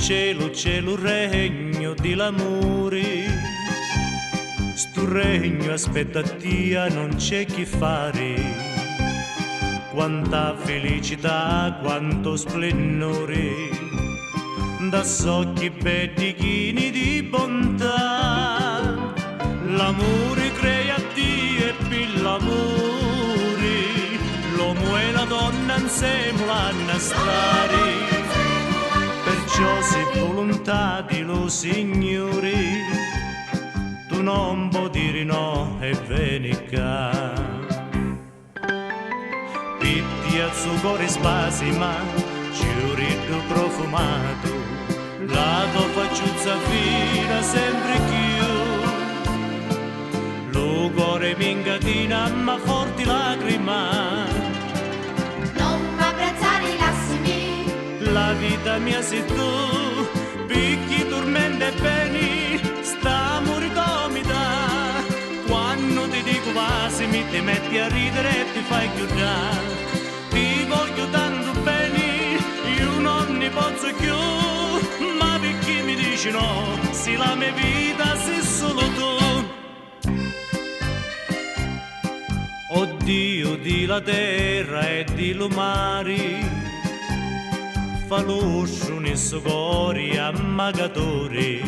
cielo regno di l'amore, stu regno aspettatia non c'è chi fare, quanta felicità, quanto splendore, da occhi belli chini di bontà, l'amore crea Dio e per l'amore, l'uomo e la donna insieme l'hanno a stare. Perciò se volontà di lo Signore, tu non puoi dire no e vieni qua. Pitti al suo cuore spasima, giuritto profumato, la tua facciuzza fina sempre più. Lo cuore mi incatina ma forti lacrima. La vita mia sei tu, picchi, tormenti e beni, sta moritomita. Quando ti dico quasi mi ti metti a ridere e ti fai chiudere. Ti voglio tanto bene, io non ne posso più, ma perché mi dici no, se la mia vita sei solo tu. Oh Dio di la terra e di lo mare, fa l'uscio nel suo cuore ammagatore,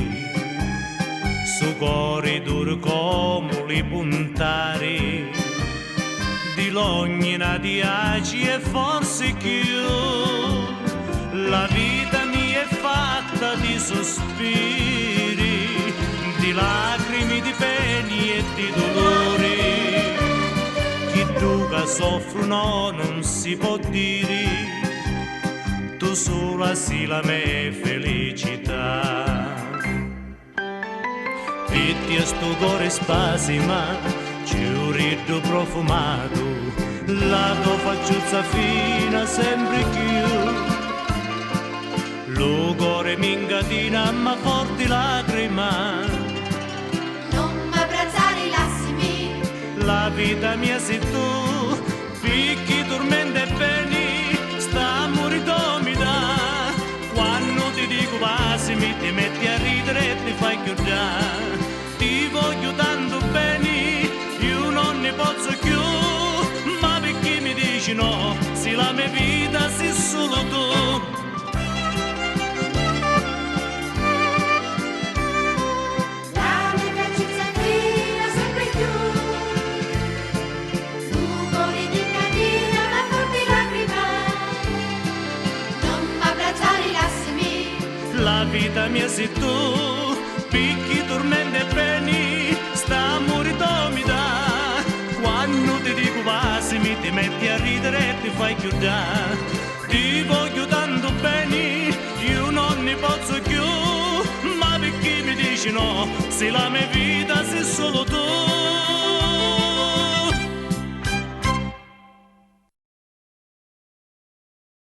suo cuore duro come li puntare, di l'ognina di aci e forse più. La vita mia è fatta di sospiri, di lacrime, di peni e di dolori, chi duca soffrono non si può dire, tu sola sì la mia felicità. Pitti a sto cuore spasima, giuritto profumato, la tua facciuzza fina sempre più. Lo cuore mi incatina ma forti lacrima. Non m'abbracciare lassimi, la vita mia sei tu, picchi, tormenti e beni, sta moritomita. Quando ti dico passimi ti metti a ridere e ti fai chiudere. Ti voglio tanto bene, io non ne posso più, ma perché mi dici no, se la mia vita sei solo tu. La vita mia sei tu, picchi, tormenti e beni, sta moritomita. Quando ti dico passimi ti metti a ridere e ti fai chiudere. Ti voglio tanto bene, io non ne posso più, ma perché mi dici no, se la mia vita sei solo tu.